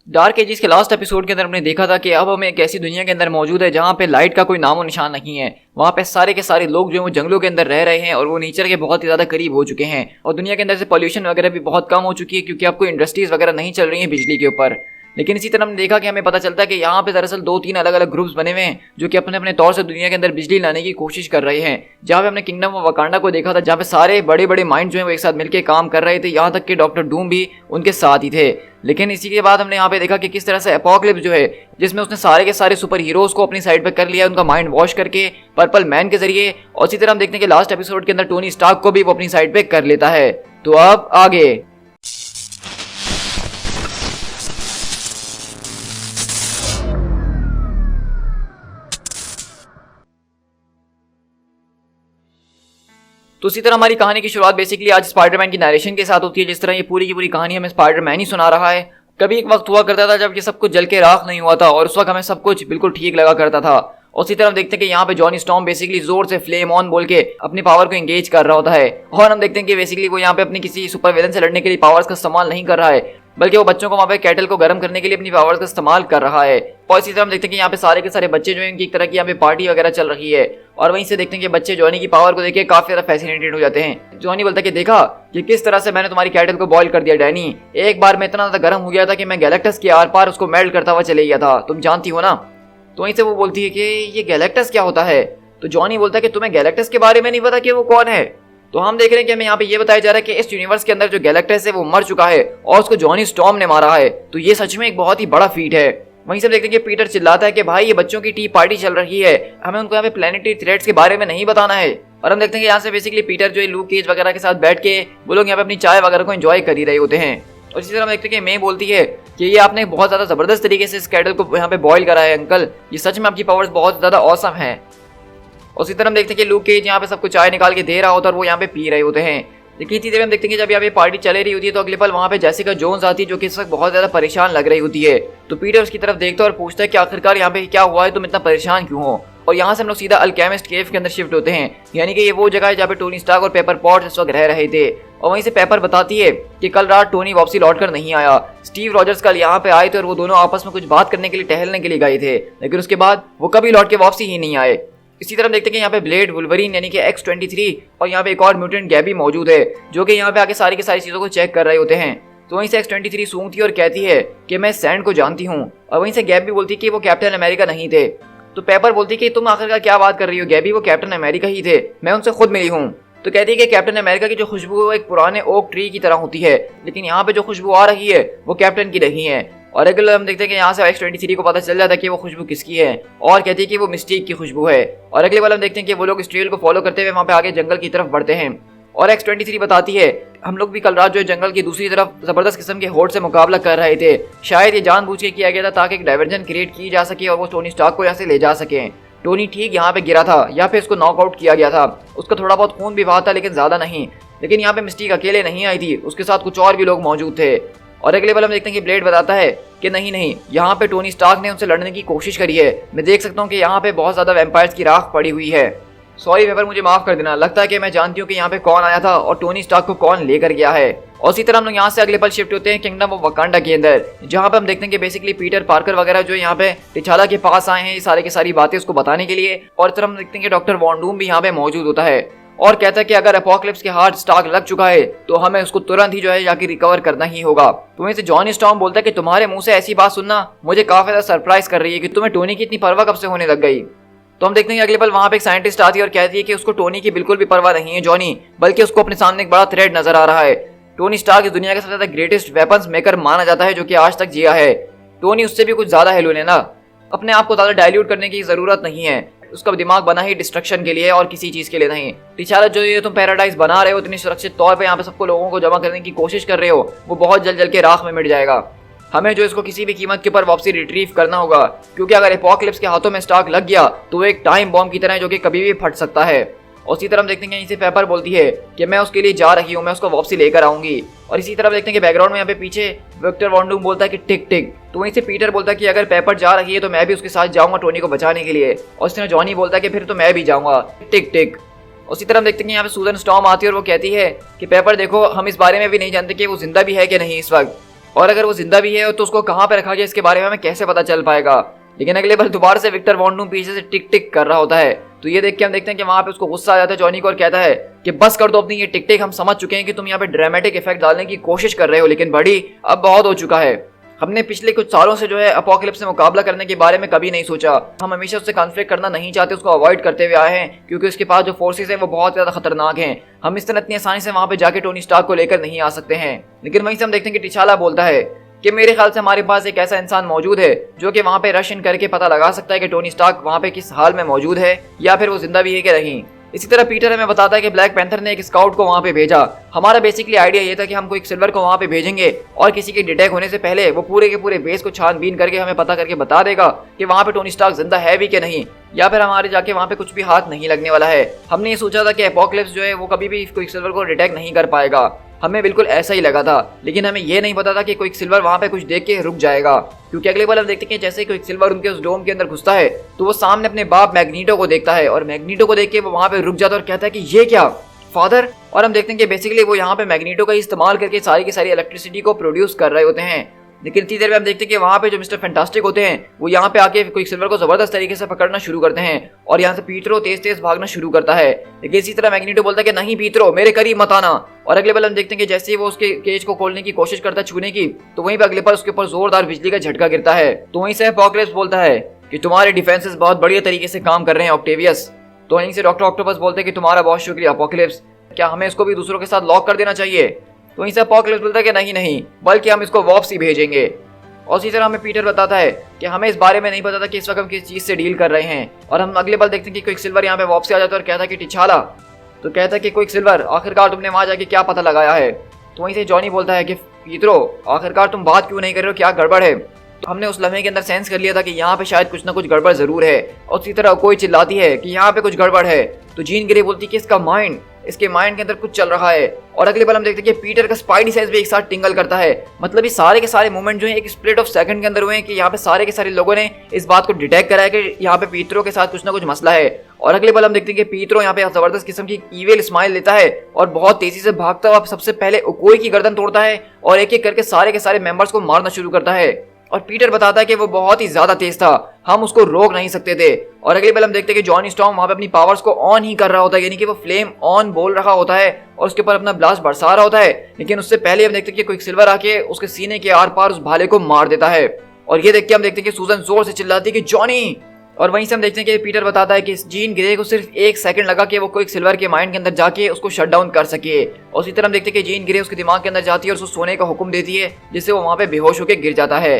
Dark edges के last episode के अंदर हमने देखा था कि अब हम एक ऐसी दुनिया के अंदर मौजूद है जहाँ पे लाइट का कोई नामो निशान नहीं है। वहाँ पे सारे के सारे लोग जो है वो जंगलों के अंदर रह रहे हैं और वो नेचर के बहुत ही ज़्यादा करीब हो चुके हैं और दुनिया के अंदर से पॉल्यूशन वगैरह भी बहुत कम हो चुकी है क्योंकि अब कोई इंडस्ट्रीज वगैरह नहीं चल रही है बिजली के ऊपर। लेकिन इसी तरह हमने देखा कि हमें पता चलता है कि यहाँ पे दरअसल 2-3 अलग अलग ग्रुप्स बने हुए हैं जो कि अपने अपने तौर से दुनिया के अंदर बिजली लाने की कोशिश कर रहे हैं। जहाँ पे हमने किंगडम ऑफ वकांडा को देखा था जहाँ पे सारे बड़े बड़े माइंड जो है वो एक साथ मिलकर काम कर रहे थे, यहाँ तक कि डॉक्टर डूम भी उनके साथ ही थे। लेकिन इसी के बाद हमने यहाँ पे देखा कि किस तरह से एपोकलिप्स जो है जिसमें उसने सारे के सारे सुपर हीरोज को अपनी साइड पे कर लिया, उनका माइंड वॉश करके पर्पल मैन के जरिए। और इसी तरह हम देखते हैं कि लास्ट एपिसोड के अंदर टोनी स्टार्क को भी वो अपनी साइड पे कर लेता है। तो अब आगे तो इसी तरह हमारी कहानी की शुरुआत बेसिकली आज स्पाइडरमैन की नरेशन के साथ होती है। जिस तरह ये पूरी की पूरी कहानी हमें स्पाइडरमैन ही सुना रहा है। कभी एक वक्त हुआ करता था जब ये सब कुछ जल के राख नहीं हुआ था और उस वक्त हमें सब कुछ बिल्कुल ठीक लगा करता था। और इसी तरह हम देखते हैं कि यहाँ पे जॉनी स्टॉर्म बेसिकली जोर से फ्लेम ऑन बोल के अपनी पावर को एंगेज कर रहा होता है और हम देखते हैं कि बेसिकली वो यहाँ पे अपनी किसी सुपर विलन से लड़ने के लिए पावर्स का इस्तेमाल नहीं कर रहा है बल्कि वो बच्चों को वहाँ पे कैटल को गर्म करने के लिए अपनी पावर्स का इस्तेमाल कर रहा है। और इसी तरह हम देखते हैं कि यहाँ पे सारे के सारे बच्चे जो हैं इनकी एक तरह की यहाँ पे पार्टी वगैरह चल रही है और वहीं से देखते हैं कि बच्चे जॉनी की पावर को देख के काफी ज्यादा फैसिनेटेड हो जाते हैं। जॉनी बोलता है कि देखा कि किस तरह से मैंने तुम्हारी कैटल को बॉईल कर दिया डैनी, एक बार मैं इतना ज्यादा गर्म हो गया था कि मैं गैलेक्टस के आर पार उसको मेल्ट करता हुआ चले गया था, तुम जानती हो ना। तो वहीं से वो बोलती है कि ये गैलेक्टस क्या होता है। तो जॉनी बोलता है कि तुम्हें गैलेक्टस के बारे में नहीं पता कि वो कौन है। तो हम देख रहे हैं कि हमें यहाँ पे ये बताया जा रहा है कि इस यूनिवर्स के अंदर जो गैलेक्टस है वो मर चुका है और उसको जॉनी स्टॉर्म ने मारा है। तो ये सच में एक बहुत ही बड़ा फीट है। वहीं से देखते हैं कि पीटर चिल्लाता है कि भाई ये बच्चों की टी पार्टी चल रही है, हमें उनको यहाँ पे प्लैनेटरी थ्रेट्स के बारे में नहीं बताना है। और हम देखते हैं कि यहाँ से बेसिकली पीटर जो है लूक केज वगैरह के साथ बैठ के वो लोग यहाँ पे अपनी चाय वगैरह को एंजॉय कर ही रहे होते हैं। और इसी तरह हम देखते हैं कि मे बोलती है कि ये आपने बहुत ज्यादा जबरदस्त तरीके से इस कैटल को यहाँ पे बॉईल करा है अंकल, ये सच में आपकी पावर्स बहुत ज्यादा ऑसम है। और इसी तरह हम देखते हैं कि लूक केज यहाँ पे सबको चाय निकाल के दे रहा होता है और वो यहाँ पे पी रहे होते हैं। लेकिन इसी तरह हम देखते हैं कि जब यहाँ पे पार्टी चल रही होती है तो अगले पल वहाँ पे जेसिका जोन्स आती है जो कि इस वक्त बहुत ज्यादा परेशान लग रही होती है। तो पीटर उसकी तरफ देखता है और पूछता है कि आखिरकार यहाँ पे क्या हुआ है, तुम इतना परेशान क्यों हो। और यहाँ से हम लोग सीधा अल्केमिस्ट केव के अंदर शिफ्ट होते हैं, यानी कि ये वो जगह है जहाँ पे टोनी स्टार्क और पेपर पॉट्स इस वक्त रह रहे थे। और वहीं से पेपर बताती है कि कल रात टोनी वापसी लौट कर नहीं आया, स्टीव रॉजर्स कल यहाँ पे आए थे और वो दोनों आपस में कुछ बात करने के लिए टहलने के लिए गए थे, लेकिन उसके बाद वो कभी लौट के वापसी ही नहीं आए। इसी तरह हम देखते हैं कि यहाँ पे ब्लेड, वुल्वरीन यानी कि X-23 और यहाँ पे एक और म्यूटेंट गैबी मौजूद है जो कि यहाँ पे आके सारी की सारी चीजों को चेक कर रहे होते हैं। तो वहीं से X-23 सूंघती है और कहती है कि मैं सैंड को जानती हूँ। और वहीं से गैबी बोलती है कि वो कैप्टन अमेरिका नहीं थे। तो पेपर बोलती है कि तुम आखिरकार क्या बात कर रही हो गैबी, वो कैप्टन अमेरिका ही थे, मैं उनसे खुद मिली हूँ। तो कहती है कि कैप्टन अमेरिका की जो खुशबू है वो एक पुराने ओक ट्री की तरह होती है, लेकिन यहाँ पे जो खुशबू आ रही है वो कैप्टन की नहीं है। और अगले हम देखते हैं कि यहाँ से X-23 को पता चल जाता है कि वो खुशबू किसकी है और कहती है कि वो मिस्टीक की खुशबू है। और अगले बार हम देखते हैं कि वो लोग स्ट्रेल को फॉलो करते हुए वहाँ पे आगे जंगल की तरफ बढ़ते हैं। और X-23 बताती है हम लोग भी कल रात जो है जंगल की दूसरी तरफ जबरदस्त किस्म के होड़ से मुकाबला कर रहे थे, शायद ये जानबूझ के किया गया था ताकि एक डाइवर्जन क्रिएट की जा सके और वो टोनी स्टार्क को यहाँ से ले जा सके। टोनी ठीक यहाँ पे गिरा था, यहाँ पे इसको नॉकआउट किया गया था, उसका थोड़ा बहुत खून भी बहा था लेकिन ज्यादा नहीं। लेकिन यहाँ पे मिस्टीक अकेले नहीं आई थी, उसके साथ कुछ और भी लोग मौजूद थे। और अगले बार हम देखते हैं कि ब्लेड बताता है कि नहीं, यहाँ पे टोनी स्टार्क ने उनसे लड़ने की कोशिश करी है, मैं देख सकता हूँ कि यहाँ पे बहुत ज्यादा वैम्पायर्स की राख पड़ी हुई है। सॉरी पेपर, मुझे माफ कर देना, लगता है कि मैं जानती हूँ कि यहाँ पे कौन आया था और टोनी स्टार्क को कौन लेकर गया है। और इसी तरह हम लोग यहाँ से अगले पल शिफ्ट होते हैं किंगडम ऑफ वकांडा के अंदर, जहाँ पे हम देखते हैं कि बेसिकली पीटर पार्कर वगैरह जो यहाँ पे टिचाला के पास आए हैं ये सारे की सारी बातें उसको बताने के लिए। और इस तरह हम देखते हैं कि डॉक्टर वॉन डूम भी यहाँ पे मौजूद होता है और कहता है कि अगर एपोकलिप्स के हार्ट स्टार्क लग चुका है तो हमें उसको तुरंत ही जो है जाके रिकवर करना ही होगा। तो वहीं से जॉनी स्टॉर्म बोलता है कि तुम्हारे मुंह से ऐसी बात सुनना मुझे काफी ज्यादा सरप्राइज कर रही है कि तुम्हें टोनी की इतनी परवाह कब से होने लग गई। तो हम देखते हैं कि अगले पल वहां पे एक साइंटिस्ट आती है और कहती है कि उसको टोनी की बिल्कुल भी परवाह नहीं है जॉनी, बल्कि उसको अपने सामने एक बड़ा थ्रेट नजर आ रहा है। टोनी स्टार्क इस दुनिया का सबसे ज्यादा ग्रेटेस्ट वेपन्स मेकर माना जाता है जो कि आज तक जिया है। टोनी उससे भी कुछ ज्यादा है लूलेना, अपने आप को ज्यादा डायल्यूट करने की जरूरत नहीं है, उसका दिमाग बना ही डिस्ट्रक्शन के लिए और किसी चीज के लिए नहीं। टिचाला जो ये तुम पैराडाइज बना रहे हो इतनी सुरक्षित तौर पे यहाँ पे सबको लोगों को जमा करने की कोशिश कर रहे हो, वो बहुत जल्द के राख में मिट जाएगा। हमें जो इसको किसी भी कीमत के ऊपर वापसी रिट्रीव करना होगा, क्योंकि अगर एपोकलिप्स के हाथों में स्टार्क लग गया तो वो एक टाइम बॉम्ब की तरह है जो कि कभी भी फट सकता है। और इसी तरह हम देखते हैं कि इसे पेपर बोलती है कि मैं उसके लिए जा रही हूँ, मैं उसको वापसी लेकर आऊंगी। और इसी तरह देखते हैं कि बैकग्राउंड में यहाँ पे पीछे विक्टर वॉन डूम बोलता है कि टिक टिक। तो वहीं से पीटर बोलता है कि अगर पेपर जा रही है तो मैं भी उसके साथ जाऊंगा टोनी को बचाने के लिए। और इस तरह जॉनी बोलता है कि फिर तो मैं भी जाऊंगा, टिक टिक। उसी तरह हम देखते हैं कि यहाँ पे सूजन स्टॉर्म आती है और वो कहती है कि पेपर देखो, हम इस बारे में भी नहीं जानते कि वो जिंदा भी है कि नहीं इस वक्त। और अगर वो जिंदा भी है तो उसको कहाँ पे रखा गया इसके बारे में हमें कैसे पता चल पाएगा। लेकिन अगले बार दोबारा से विक्टर वॉन डूम पीछे से टिक टिक कर रहा होता है। तो ये देख के हम देखते हैं कि वहां पे उसको गुस्सा आ जाता है जॉनी को और कहता है कि बस कर दो अपनी ये टिक टिक, हम समझ चुके हैं कि तुम यहाँ पे ड्रामेटिक इफेक्ट डालने की कोशिश कर रहे हो, लेकिन बड़ी अब बहुत हो चुका है। हमने पिछले कुछ सालों से जो है अपोकलिप्स से मुकाबला करने के बारे में कभी नहीं सोचा। हम हमेशा उससे कॉन्फ्लिक्ट करना नहीं चाहते, उसको अवॉइड करते हुए आए हैं क्योंकि उसके पास जो फोर्सेस हैं वो बहुत ज्यादा खतरनाक हैं। हम इस तरह इतनी आसानी से वहां पे जाके टोनी स्टार्क को लेकर नहीं आ सकते हैं। लेकिन वहीं से हम देखते हैं कि टिचाला बोलता है कि मेरे ख्याल से हमारे पास एक ऐसा इंसान मौजूद है जो कि वहां पे रश इन करके पता लगा सकता है कि टोनी स्टार्क वहां पे किस हाल में मौजूद है या फिर वो जिंदा भी है कि नहीं। इसी तरह पीटर हमें बताता है कि ब्लैक पैंथर ने एक स्काउट को वहां पे भेजा। हमारा बेसिकली आइडिया ये था कि हम कोई सिल्वर को वहां पे भेजेंगे और किसी के डिटेक्ट होने से पहले वो पूरे के पूरे बेस को छानबीन करके हमें पता करके बता देगा कि वहां पे टोनी स्टार्क जिंदा है भी कि नहीं, या फिर हमारे जाके वहां पे कुछ भी हाथ नहीं लगने वाला है। हमने ये सोचा था कि एपोकलिप्स जो है वो कभी भी कोई सिल्वर को डिटेक्ट नहीं कर पाएगा। हमें बिल्कुल ऐसा ही लगा था, लेकिन हमें यह नहीं पता था कि कोई सिल्वर वहां पे कुछ देख के रुक जाएगा। क्योंकि अगले बार हम देखते हैं कि जैसे कोई सिल्वर उनके उस डोम के अंदर घुसता है तो वो सामने अपने बाप मैग्नीटो को देखता है और मैग्नीटो को देख के वो वहां पे रुक जाता है और कहता है कि ये क्या फादर। और हम देखते हैं कि बेसिकली वो यहाँ पे मैग्नीटो का इस्तेमाल करके सारी की सारी इलेक्ट्रिसिटी को प्रोड्यूस कर रहे होते हैं। लेकिन इतनी देर में हम देखते हैं कि वहां पे जो मिस्टर फैंटास्टिक होते हैं वो यहाँ पे आके कोई सिल्वर को जबरदस्त तरीके से पकड़ना शुरू करते हैं और यहाँ से पीटरो तेज तेज भागना शुरू करता है। लेकिन इसी तरह मैग्नीटो बोलता है कि नहीं पीटरो, मेरे करीब मत आना। और अगले पल हम देखते हैं कि जैसे ही वो उसके केज को खोलने की कोशिश करता है छूने की, तो वहीं पर अगले पल उसके ऊपर जोरदार बिजली का झटका गिरता है। तो वहीं से एपोकलिप्स बोलता है कि तुम्हारे डिफेंसेस बहुत बढ़िया तरीके से काम कर रहे हैं ऑक्टेवियस। तो वहीं से डॉक्टर ऑक्टोपस बोलते हैं कि तुम्हारा बहुत शुक्रिया एपोकलिप्स, क्या हमें इसको भी दूसरों के साथ लॉक कर देना चाहिए। तो वहीं से एपोकलिप्स बोलता है कि नहीं नहीं, बल्कि हम इसको वापसी भेजेंगे। और इसी तरह हमें पीटर बताता है कि हमें इस बारे में नहीं पता था कि इस वक्त हम किस चीज से डील कर रहे हैं। और हम अगले पल देखते हैं कि क्विक सिल्वर यहाँ पे वापसी आ जाता है और कहता है कि टिचाला, तो कहता है कि क्विक सिल्वर आखिरकार तुमने वहां जाके क्या पता लगाया है। तो वहीं से जॉनी बोलता है कि पीटरो आखिरकार तुम बात क्यों नहीं कर रहे हो, क्या गड़बड़ है। तो हमने उस लम्हे के अंदर सेंस कर लिया था कि यहाँ पे शायद कुछ ना कुछ गड़बड़ जरूर है। और इसी तरह कोई चिल्लाती है कि यहाँ पे कुछ गड़बड़ है, तो जीन ग्रे बोलती है कि इसके माइंड के अंदर कुछ चल रहा है। और अगले बार हम देखते हैं कि पीटर का स्पाइडी सेंस भी एक साथ टिंगल करता है। मतलब ये सारे के सारे मूवमेंट जो है एक स्प्लिट ऑफ सेकंड के अंदर हुए हैं कि यहाँ पे सारे के सारे लोगों ने इस बात को डिटेक्ट करा है कि यहाँ पे पीटरो के साथ कुछ ना कुछ मसला है। और अगले बार हम देखते हैं कि पीटरो यहाँ पे जबरदस्त किस्म की ईविल स्माइल लेता है और बहुत तेजी से भागता हुआ सबसे पहले ओकोई की गर्दन तोड़ता है और एक एक करके सारे के सारे मेंबर्स को मारना शुरू करता है। और पीटर बताता है कि वो बहुत ही ज्यादा तेज था, हम उसको रोक नहीं सकते थे। और अगले पल हम देखते हैं कि जॉनी स्टॉर्म वहां पे अपनी पावर्स को ऑन ही कर रहा होता है, यानी कि वो फ्लेम ऑन बोल रहा होता है और उसके ऊपर अपना ब्लास्ट बरसा रहा होता है। लेकिन उससे पहले हम देखते हैं कि क्विक सिल्वर आके उसके सीने के आर पार उस भाले को मार देता है। और ये देख के हम देखते हैं कि सूजन जोर से चिल्लाती है कि जॉनी। और वहीं से हम देखते हैं कि पीटर बताता है कि जीन ग्रे को सिर्फ 1 सेकंड लगा कि वो क्विक सिल्वर के माइंड के अंदर जाके उसको शट डाउन कर सके। और उसी तरह हम देखते हैं कि जीन ग्रे उसके दिमाग के अंदर जाती है और उसको सोने का हुक्म देती है, जिससे वो वहां पे बेहोश होकर गिर जाता है।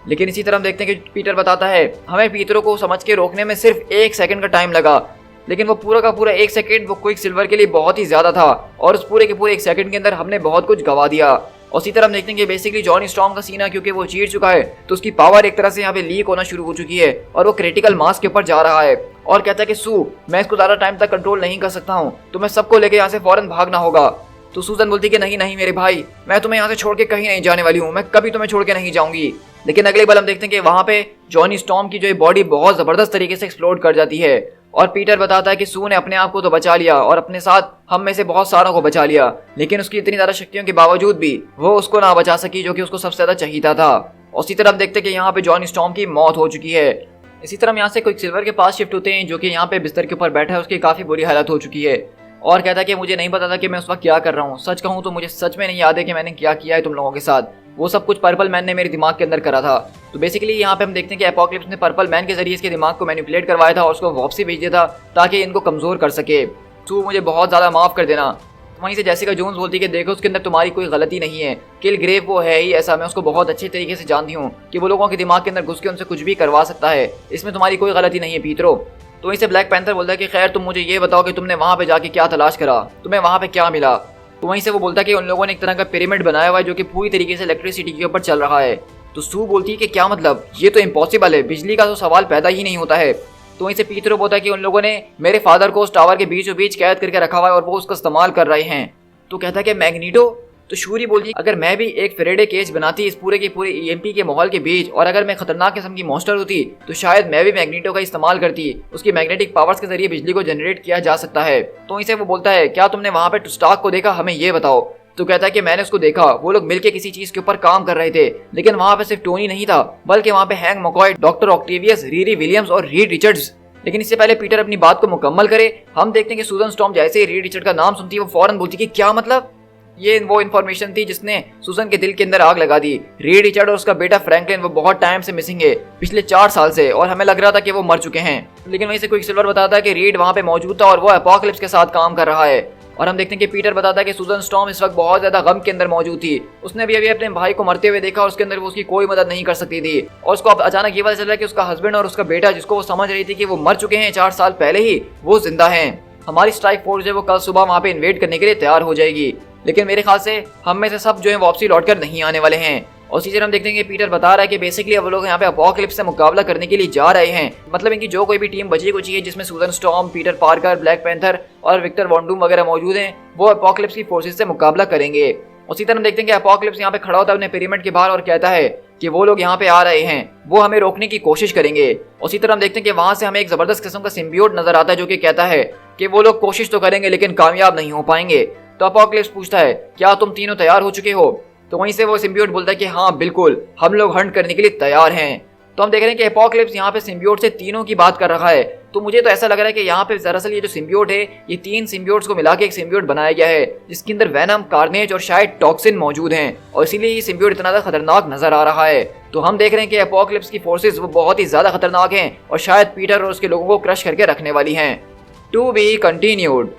लेकिन इसी तरह हम देखते हैं कि पीटर बताता है हमें पीटरो को समझ के रोकने में सिर्फ 1 सेकंड का टाइम लगा, लेकिन वो पूरा का पूरा 1 सेकंड वो क्विक सिल्वर के लिए बहुत ही ज्यादा था और उस पूरे के पूरे 1 सेकंड के अंदर हमने बहुत कुछ गवा दिया। और इसी तरह हम देखते हैं कि बेसिकली जॉनी स्टॉर्म का सीना क्योंकि वो चीर चुका है तो उसकी पावर एक तरह से यहाँ पे लीक होना शुरू हो चुकी है और वो क्रिटिकल मास के ऊपर जा रहा है और कहता है कि सू, मैं इसको ज्यादा टाइम तक कंट्रोल नहीं कर सकता हूँ, तो मैं सबको लेके यहाँ से फौरन भागना होगा। तो सूजन बोलती कि नहीं नहीं मेरे भाई, मैं तुम्हें यहाँ से छोड़ के कहीं नहीं जाने वाली हूँ, मैं कभी तुम्हें छोड़ के नहीं जाऊंगी। लेकिन अगले बार हम देखते हैं कि वहां पे जॉनी स्टॉर्म की जो बॉडी बहुत जबरदस्त तरीके से एक्सप्लोड कर जाती है और पीटर बताता है कि सू ने अपने आप को तो बचा लिया और अपने साथ हम में से बहुत सारों को बचा लिया, लेकिन उसकी इतनी ज्यादा शक्तियों के बावजूद भी वो उसको ना बचा सकी जो कि उसको सबसे ज्यादा चाहिए था। और इसी तरह हम देखते हैं कि यहाँ पे जॉनी स्टॉर्म की मौत हो चुकी है। इसी तरह हम यहाँ से क्विक सिल्वर के पास शिफ्ट होते हैं जो कि यहाँ पे बिस्तर के ऊपर बैठा है, उसकी काफी बुरी हालत हो चुकी है और कहता है कि मुझे नहीं पता था कि मैं उस वक्त क्या कर रहा हूँ। सच कहूँ तो मुझे सच में नहीं याद है कि मैंने क्या किया है तुम लोगों के साथ, वो सब कुछ पर्पल मैन ने मेरे दिमाग के अंदर करा था। तो बेसिकली यहाँ पे हम देखते हैं कि एपोकलिप्स ने पर्पल मैन के जरिए इसके दिमाग को मैनिपुलेट करवाया था और उसको वापसी भेज दिया था ताकि इनको कमजोर कर सके। तू मुझे बहुत ज्यादा माफ कर देना। वहीं से जैसिका जोन्स बोलती है कि देखो उसके अंदर तुम्हारी कोई गलती नहीं है, किल ग्रेव वो है ही ऐसा, मैं उसको बहुत अच्छे तरीके से जानती हूँ कि वो लोगों के दिमाग के अंदर घुस के उनसे कुछ भी करवा सकता है, इसमें तुम्हारी कोई गलती नहीं है पीटरो। तो वहीं से ब्लैक पैंथर बोलता है कि खैर तुम मुझे ये बताओ कि तुमने वहां पे जाके क्या तलाश करा, तुम्हें वहां पे क्या मिला। तो वहीं से वो बोलता है कि उन लोगों ने एक तरह का पिरामिड बनाया हुआ है जो कि पूरी तरीके से इलेक्ट्रिसिटी के ऊपर चल रहा है। तो सू बोलती है कि क्या मतलब, ये तो इम्पॉसिबल है, बिजली का तो सवाल पैदा ही नहीं होता है। तो वहीं से पीटरो बोलता है कि उन लोगों ने मेरे फादर को उस टावर के बीचों बीच कैद करके रखा हुआ है और वो उसका इस्तेमाल कर रहे हैं। तो कहता है कि मैग्नीटो। तो शूरी बोलती है अगर मैं भी एक फेरेडे केज बनाती इस पूरे के पूरे ईएमपी के माहौल के बीच और अगर मैं खतरनाक किस्म की मॉन्स्टर होती तो शायद मैं भी मैग्नीटो का इस्तेमाल करती, उसकी मैग्नेटिक पावर्स के जरिए बिजली को जनरेट किया जा सकता है। तो इसे वो बोलता है क्या तुमने वहां पे स्टार्क को देखा, हमें ये बताओ। तो कहता है कि मैंने उसको देखा, वो लोग मिलके किसी चीज के ऊपर काम कर रहे थे, लेकिन वहाँ पे सिर्फ टोनी नहीं था बल्कि वहाँ पे hang मकॉय, doctor Octavius, Riri Williams और रीड रिचर्ड्स। लेकिन इससे पहले पीटर अपनी बात को मुकम्मल करे, हम देखते हैं कि सूजन स्टॉर्म जैसे ही रीड रिचर्ड का नाम सुनती है वो फौरन बोलती है कि क्या मतलब। ये वो इन्फॉर्मेशन थी जिसने सूजन के दिल के अंदर आग लगा दी। रीड रिचर्ड और उसका बेटा फ्रैंकलिन वो बहुत टाइम से मिसिंग है, पिछले 4 साल से, और हमें लग रहा था कि वो मर चुके हैं। लेकिन वहीं से क्विकसिल्वर बताता है कि रीड वहाँ पे मौजूद था और वो एपोकलिप्स के साथ काम कर रहा है। और हम देखते हैं कि पीटर बताता है कि सूजन स्टॉर्म इस वक्त बहुत ज्यादा गम के अंदर मौजूद थी। उसने भी अभी अपने भाई को मरते हुए देखा और उसके अंदर वो उसकी कोई मदद नहीं कर सकती थी। और उसको अब अचानक ये पता चला कि उसका हस्बैंड और उसका बेटा, जिसको वो समझ रही थी कि वो मर चुके हैं 4 साल पहले ही, वो जिंदा हैं। हमारी स्ट्राइक फोर्स जो वो कल सुबह वहाँ पे इन्वेड करने के लिए तैयार हो जाएगी, लेकिन मेरे ख्याल से हम में से सब जो है वापसी लौटकर नहीं आने वाले हैं। और इसी तरह हम देखते हैं कि पीटर बता रहा है कि बेसिकली वो लोग यहाँ पे अपोकलिप्स से मुकाबला करने के लिए जा रहे हैं। मतलब इनकी जो कोई भी टीम बची कुची है जिसमें सूजन storm, Peter Parker, black panther और विक्टर वॉन डूम वगैरह मौजूद हैं, वो अपोकलिप्स की फोर्सेस से मुकाबला करेंगे। उसी तरह हम देखते हैं कि अपोकलिप्स यहाँ पे खड़ा होता है अपने पिरामिड के बाहर और कहता है कि वो लोग यहाँ पे आ रहे हैं, वो हमें रोकने की कोशिश करेंगे। उसी तरह हम देखते हैं कि वहां से हमें एक जबरदस्त किस्म का सिम्बियोट नजर आता है जो कि कहता है कि वो लोग कोशिश तो करेंगे लेकिन कामयाब नहीं हो पाएंगे। तो अपोकलिप्स पूछता है क्या तुम तीनों तैयार हो चुके हो? तो वहीं से वो सिम्बियोट बोलता है कि हाँ बिल्कुल, हम लोग हंट करने के लिए तैयार हैं। तो हम देख रहे हैं कि अपोकलिप्स यहाँ पे सिम्बियोट से तीनों की बात कर रहा है। तो मुझे तो ऐसा लग रहा है कि यहाँ पे दरअसल ये जो सिम्बियोट है, ये 3 सिम्बियोट्स को मिला के एक सिम्बियोट बनाया गया है जिसके अंदर वेनम, कार्नेज और शायद टॉक्सिन मौजूद हैं, और इसीलिए ये सिम्बियोट इतना ज्यादा खतरनाक नजर आ रहा है। तो हम देख रहे हैं कि अपोकलिप्स की फोर्सेस वो बहुत ही ज्यादा खतरनाक हैं और शायद पीटर और उसके लोगों को क्रश करके रखने वाली हैं। To be continued.